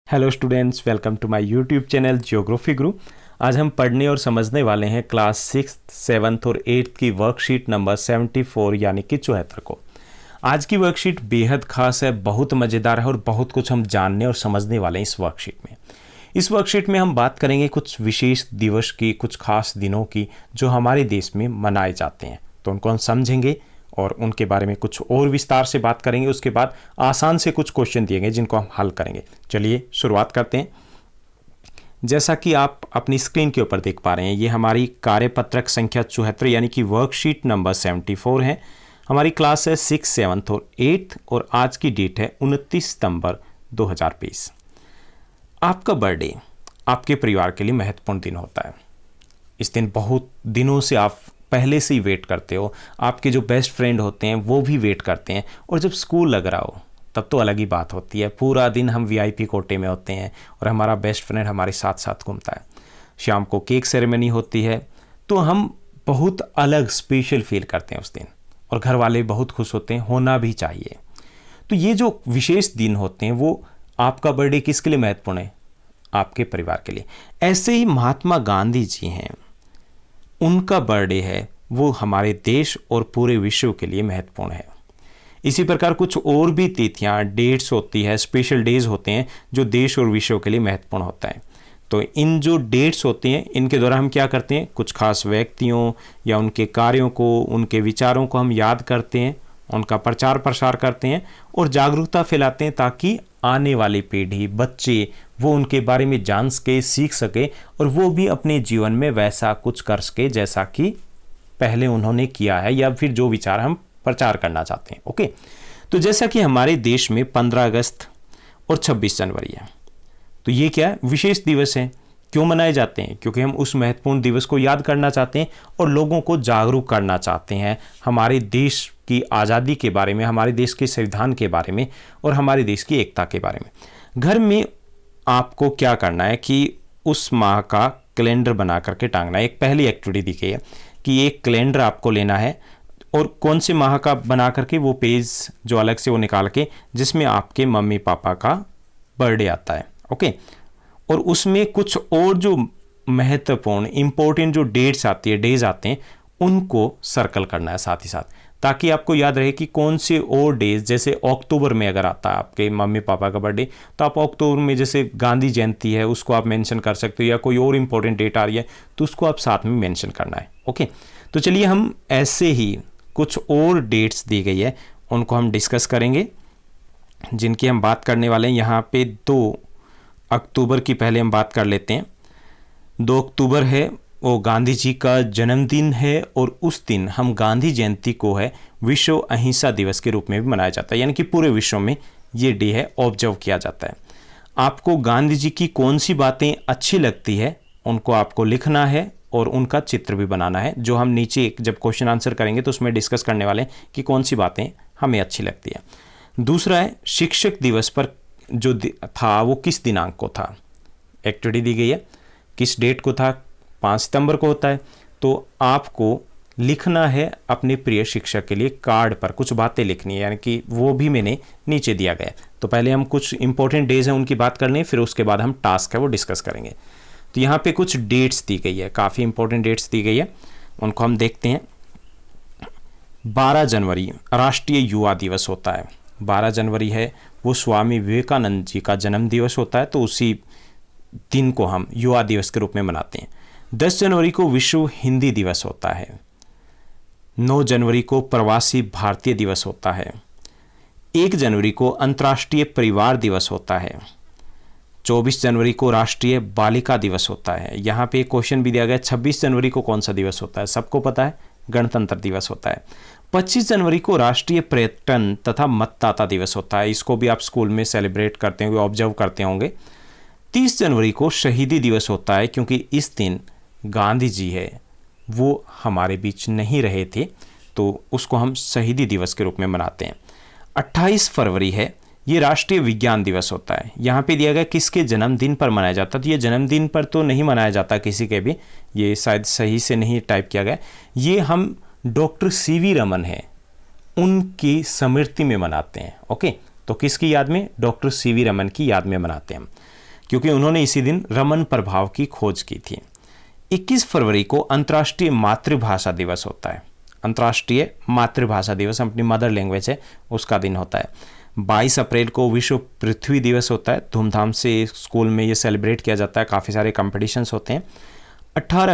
Hello students, welcome to my YouTube channel geography Guru. आज हम पढ़ने और समझने वाले हैं क्लास 6, 7 और 8 की वर्कशीट नंबर 74 यानी कि 74 को। आज की वर्कशीट बेहद खास है, बहुत मज़ेदार है और बहुत कुछ हम जानने और समझने वाले हैं इस वर्कशीट में। इस वर्कशीट में हम बात करेंगे कुछ विशेष दिवस की, कुछ खास दिनों की जो हमारे देश में मनाए जाते हैं, तो उनको हम समझेंगे और उनके बारे में कुछ और विस्तार से बात करेंगे। उसके बाद आसान से कुछ क्वेश्चन दिए गए जिनको हम हल करेंगे। चलिए शुरुआत करते हैं। जैसा कि आप अपनी स्क्रीन के ऊपर देख पा रहे हैं, ये हमारी कार्यपत्रक संख्या 74 यानी कि वर्कशीट नंबर 74 है। हमारी क्लास है 6, 7 और 8 और आज की डेट है 29 सितंबर 2020। आपका बर्थडे आपके परिवार के लिए महत्वपूर्ण दिन होता है। इस दिन बहुत दिनों से आप पहले से ही वेट करते हो, आपके जो बेस्ट फ्रेंड होते हैं वो भी वेट करते हैं, और जब स्कूल लग रहा हो तब तो अलग ही बात होती है। पूरा दिन हम वीआईपी कोटे में होते हैं और हमारा बेस्ट फ्रेंड हमारे साथ साथ घूमता है। शाम को केक सेरेमनी होती है तो हम बहुत अलग स्पेशल फील करते हैं उस दिन, और घर वाले बहुत खुश होते हैं, होना भी चाहिए। तो ये जो विशेष दिन होते हैं वो आपका बर्थडे किसके लिए महत्वपूर्ण है? आपके परिवार के लिए। ऐसे ही महात्मा गांधी जी हैं, उनका बर्थडे है वो हमारे देश और पूरे विश्व के लिए महत्वपूर्ण है। इसी प्रकार कुछ और भी तिथियां, डेट्स होती है, स्पेशल डेज होते हैं जो देश और विश्व के लिए महत्वपूर्ण होता है। तो इन जो डेट्स होती हैं इनके द्वारा हम क्या करते हैं, कुछ खास व्यक्तियों या उनके कार्यों को, उनके विचारों को हम याद करते हैं, उनका प्रचार प्रसार करते हैं और जागरूकता फैलाते हैं ताकि आने वाली पीढ़ी, बच्चे वो उनके बारे में जान सके, सीख सके और वो भी अपने जीवन में वैसा कुछ कर सके जैसा कि पहले उन्होंने किया है या फिर जो विचार हम प्रचार करना चाहते हैं। ओके, तो जैसा कि हमारे देश में 15 अगस्त और 26 जनवरी है, तो ये क्या है, विशेष दिवस है। क्यों मनाए जाते हैं? क्योंकि हम उस महत्वपूर्ण दिवस को याद करना चाहते हैं और लोगों को जागरूक करना चाहते हैं हमारे देश की आज़ादी के बारे में, हमारे देश के संविधान के बारे में और हमारे देश की एकता के बारे में। घर में आपको क्या करना है कि उस माह का कैलेंडर बना करके टांगना है। एक पहली एक्टिविटी दी गई है कि एक कैलेंडर आपको लेना है और कौन से माह का बना करके वो पेज जो अलग से वो निकाल के जिसमें आपके मम्मी पापा का बर्थडे आता है। ओके, और उसमें कुछ और जो महत्वपूर्ण इंपॉर्टेंट जो डेट्स आती है, डेज आते हैं, उनको सर्कल करना है साथ ही साथ, ताकि आपको याद रहे कि कौन से और डेज, जैसे अक्टूबर में अगर आता है आपके मम्मी पापा का बर्थडे तो आप अक्टूबर में जैसे गांधी जयंती है उसको आप मेंशन कर सकते हो, या कोई और इंपॉर्टेंट डेट आ रही है तो उसको आप साथ में मेंशन करना है। ओके, तो चलिए हम ऐसे ही कुछ और डेट्स दी गई है उनको हम डिस्कस करेंगे जिनकी हम बात करने वाले हैं। यहाँ पे 2 अक्टूबर की पहले हम बात कर लेते हैं। 2 अक्टूबर है वो गांधी जी का जन्मदिन है और उस दिन हम गांधी जयंती को है विश्व अहिंसा दिवस के रूप में भी मनाया जाता है, यानी कि पूरे विश्व में ये डे है ऑब्जर्व किया जाता है। आपको गांधी जी की कौन सी बातें अच्छी लगती है उनको आपको लिखना है और उनका चित्र भी बनाना है, जो हम नीचे जब क्वेश्चन आंसर करेंगे तो उसमें डिस्कस करने वाले हैं कि कौन सी बातें हमें अच्छी लगती है। दूसरा है शिक्षक दिवस पर जो था वो किस दिनांक को था। एक्टिविटी दी गई है, किस डेट को था, 5 सितंबर को होता है। तो आपको लिखना है अपने प्रिय शिक्षक के लिए कार्ड पर कुछ बातें लिखनी है, यानी कि वो भी मैंने नीचे दिया गया है। तो पहले हम कुछ इंपॉर्टेंट डेज हैं उनकी बात कर लें, फिर उसके बाद हम टास्क है वो डिस्कस करेंगे। तो यहाँ पे कुछ डेट्स दी गई है, काफ़ी इंपॉर्टेंट डेट्स दी गई है, उनको हम देखते हैं। 12 जनवरी राष्ट्रीय युवा दिवस होता है। 12 जनवरी है वो स्वामी विवेकानंद जी का जन्म दिवस होता है, तो उसी दिन को हम युवा दिवस के रूप में मनाते हैं। 10 जनवरी को विश्व हिंदी दिवस होता है। 9 जनवरी को प्रवासी भारतीय दिवस होता है। 1 जनवरी को अंतर्राष्ट्रीय परिवार दिवस होता है। 24 जनवरी को राष्ट्रीय बालिका दिवस होता है। यहाँ पे एक क्वेश्चन भी दिया गया, 26 जनवरी को कौन सा दिवस होता है? सबको पता है, गणतंत्र दिवस होता है। 25 जनवरी को राष्ट्रीय पर्यटन तथा मतदाता दिवस होता है। इसको भी आप स्कूल में सेलिब्रेट करते होंगे, ऑब्जर्व करते होंगे। 30 जनवरी को शहीदी दिवस होता है, क्योंकि इस दिन गांधी जी है वो हमारे बीच नहीं रहे थे, तो उसको हम शहीदी दिवस के रूप में मनाते हैं। 28 फरवरी है ये राष्ट्रीय विज्ञान दिवस होता है। यहाँ पे दिया गया किसके जन्मदिन पर मनाया जाता है, तो ये जन्मदिन पर तो नहीं मनाया जाता किसी के भी, ये शायद सही से नहीं टाइप किया गया। ये हम डॉक्टर सीवी रमन है उनकी स्मृति में मनाते हैं। ओके, तो किसकी याद में? डॉक्टर सीवी रमन की याद में मनाते हैं हम, क्योंकि उन्होंने इसी दिन रमन प्रभाव की खोज की थी। 21 फरवरी को अंतर्राष्ट्रीय मातृभाषा दिवस होता है। अंतर्राष्ट्रीय मातृभाषा दिवस अपनी मदर लैंग्वेज है उसका दिन होता है। 22 अप्रैल को विश्व पृथ्वी दिवस होता है, धूमधाम से स्कूल में ये सेलिब्रेट किया जाता है, काफ़ी सारे कॉम्पिटिशन्स होते हैं। 18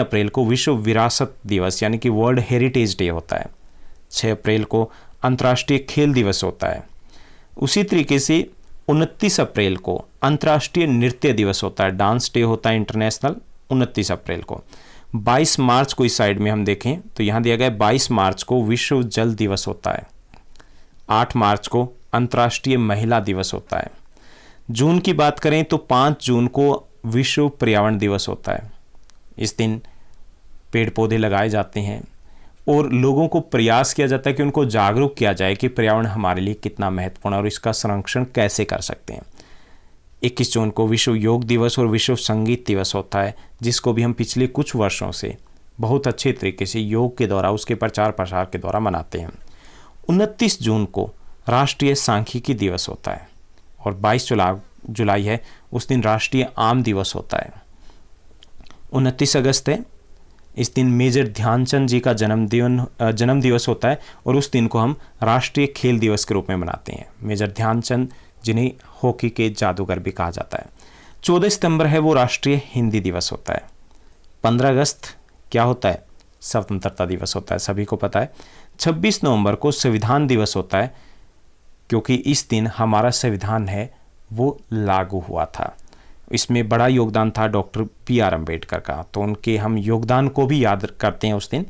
अप्रैल को विश्व विरासत दिवस यानी कि वर्ल्ड हेरिटेज डे होता है। 6 अप्रैल को अंतर्राष्ट्रीय खेल दिवस होता है। उसी तरीके से 29 अप्रैल को अंतर्राष्ट्रीय नृत्य दिवस होता है, डांस डे होता है इंटरनेशनल 29 अप्रैल को। 22 मार्च को इस साइड में हम देखें तो यहाँ दिया गया 22 मार्च को विश्व जल दिवस होता है। 8 मार्च को अंतर्राष्ट्रीय महिला दिवस होता है। जून की बात करें तो 5 जून को विश्व पर्यावरण दिवस होता है। इस दिन पेड़ पौधे लगाए जाते हैं और लोगों को प्रयास किया जाता है कि उनको जागरूक किया जाए कि पर्यावरण हमारे लिए कितना महत्वपूर्ण है और इसका संरक्षण कैसे कर सकते हैं। 21 जून को विश्व योग दिवस और विश्व संगीत दिवस होता है, जिसको भी हम पिछले कुछ वर्षों से बहुत अच्छे तरीके से योग के द्वारा, उसके प्रचार प्रसार के द्वारा मनाते हैं। 29 जून को राष्ट्रीय सांख्यिकी दिवस होता है और 22 जुलाई है, उस दिन राष्ट्रीय आम दिवस होता है। 29 अगस्त है, इस दिन मेजर ध्यानचंद जी का जन्म दिवस होता है और उस दिन को हम राष्ट्रीय खेल दिवस के रूप में मनाते हैं। मेजर ध्यानचंद जिन्हें हॉकी के जादूगर भी कहा जाता है। 14 सितंबर है वो राष्ट्रीय हिंदी दिवस होता है। 15 अगस्त क्या होता है? स्वतंत्रता दिवस होता है, सभी को पता है। 26 नवंबर को संविधान दिवस होता है, क्योंकि इस दिन हमारा संविधान है वो लागू हुआ था। इसमें बड़ा योगदान था डॉक्टर पी.आर. अम्बेडकर का, तो उनके हम योगदान को भी याद करते हैं उस दिन।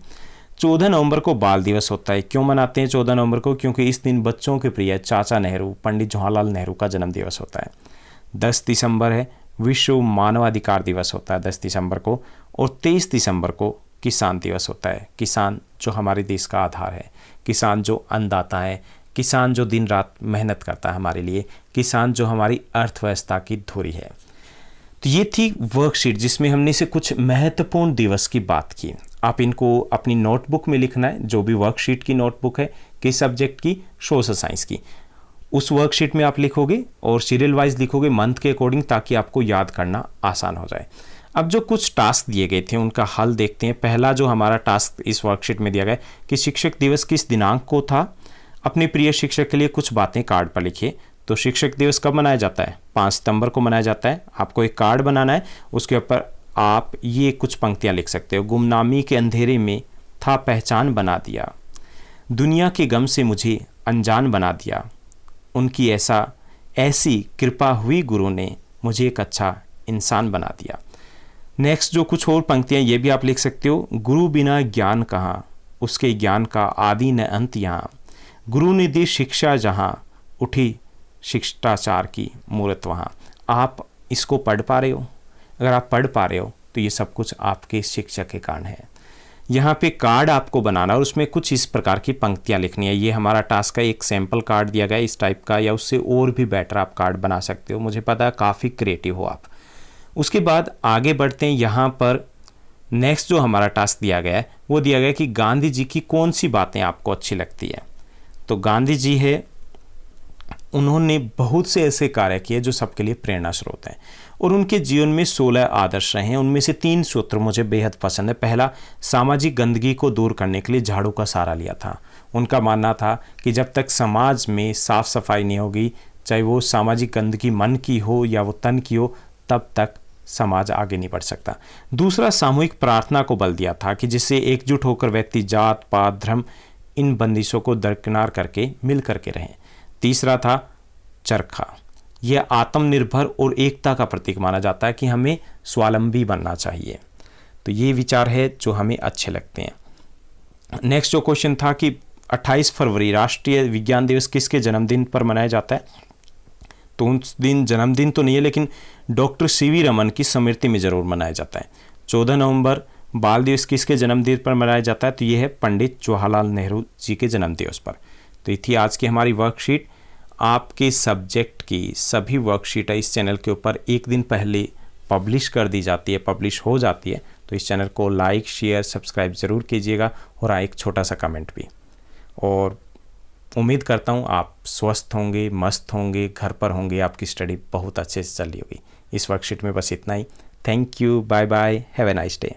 14 नवंबर को बाल दिवस होता है। क्यों मनाते हैं 14 नवंबर को? क्योंकि इस दिन बच्चों के प्रिय चाचा नेहरू, पंडित जवाहरलाल नेहरू का जन्म दिवस होता है। 10 दिसंबर है विश्व मानवाधिकार दिवस होता है 10 दिसंबर को। और 23 दिसंबर को किसान दिवस होता है। किसान जो हमारे देश का आधार है, किसान जो अन्नदाता है, किसान जो दिन रात मेहनत करता है हमारे लिए, किसान जो हमारी अर्थव्यवस्था की धुरी है। तो ये थी वर्कशीट जिसमें हमने से कुछ महत्वपूर्ण दिवस की बात की। आप इनको अपनी नोटबुक में लिखना है, जो भी वर्कशीट की नोटबुक है, किस सब्जेक्ट की? सोशल साइंस की। उस वर्कशीट में आप लिखोगे और सीरियल वाइज लिखोगे मंथ के अकॉर्डिंग, ताकि आपको याद करना आसान हो जाए। अब जो कुछ टास्क दिए गए थे उनका हल देखते हैं। पहला जो हमारा टास्क इस वर्कशीट में दिया गया कि शिक्षक दिवस किस दिनांक को था, अपने प्रिय शिक्षक के लिए कुछ बातें कार्ड पर लिखिए। तो शिक्षक दिवस कब मनाया जाता है? 5 सितंबर को मनाया जाता है। आपको एक कार्ड बनाना है, उसके ऊपर आप ये कुछ पंक्तियां लिख सकते हो। गुमनामी के अंधेरे में था पहचान बना दिया, दुनिया के गम से मुझे अनजान बना दिया, उनकी ऐसी कृपा हुई गुरु ने मुझे एक अच्छा इंसान बना दिया। नेक्स्ट जो कुछ और पंक्तियां ये भी आप लिख सकते हो। गुरु बिना ज्ञान कहाँ, उसके ज्ञान का आदि न अंत यहाँ, गुरु ने दी शिक्षा जहाँ, उठी शिष्टाचार की मूर्त वहाँ। आप इसको पढ़ पा रहे हो? अगर आप पढ़ पा रहे हो तो ये सब कुछ आपके शिक्षक के कारण है। यहाँ पे कार्ड आपको बनाना और उसमें कुछ इस प्रकार की पंक्तियाँ लिखनी है। ये हमारा टास्क है। एक सैम्पल कार्ड दिया गया इस टाइप का, या उससे और भी बेटर आप कार्ड बना सकते हो। मुझे पता है काफ़ी क्रिएटिव हो आप। उसके बाद आगे बढ़ते हैं। यहाँ पर नेक्स्ट जो हमारा टास्क दिया गया है वो दिया गया कि गांधी जी की कौन सी बातें आपको अच्छी लगती है। तो गांधी जी है, उन्होंने बहुत से ऐसे कार्य किए जो सबके लिए प्रेरणा स्रोत हैं और उनके जीवन में 16 आदर्श रहे हैं। उनमें से 3 सूत्र मुझे बेहद पसंद है। पहला, सामाजिक गंदगी को दूर करने के लिए झाड़ू का सहारा लिया था। उनका मानना था कि जब तक समाज में साफ सफाई नहीं होगी, चाहे वो सामाजिक गंदगी मन की हो या वो तन की हो, तब तक समाज आगे नहीं बढ़ सकता। दूसरा, सामूहिक प्रार्थना को बल दिया था कि जिससे एकजुट होकर व्यक्ति जात पात धर्म इन बंदिशों को दरकिनार करके मिल करके रहें। तीसरा था चरखा। यह आत्मनिर्भर और एकता का प्रतीक माना जाता है कि हमें स्वावलंबी बनना चाहिए। तो ये विचार है जो हमें अच्छे लगते हैं। नेक्स्ट जो क्वेश्चन था कि 28 फरवरी राष्ट्रीय विज्ञान दिवस किसके जन्मदिन पर मनाया जाता है? तो उस दिन जन्मदिन तो नहीं है, लेकिन डॉक्टर सीवी रमन की स्मृति में जरूर मनाया जाता है। 14 नवंबर बाल दिवस किसके जन्मदिन पर मनाया जाता है? तो ये है पंडित जवाहरलाल नेहरू जी के जन्म दिवस पर। तो ये थी आज की हमारी वर्कशीट। आपके सब्जेक्ट की सभी वर्कशीट इस चैनल के ऊपर एक दिन पहले पब्लिश कर दी जाती है, पब्लिश हो जाती है। तो इस चैनल को लाइक शेयर सब्सक्राइब ज़रूर कीजिएगा और एक छोटा सा कमेंट भी। और उम्मीद करता हूँ आप स्वस्थ होंगे, मस्त होंगे, घर पर होंगे, आपकी स्टडी बहुत अच्छे से चल रही होगी। इस वर्कशीट में बस इतना ही। Thank you, bye bye, have a nice day.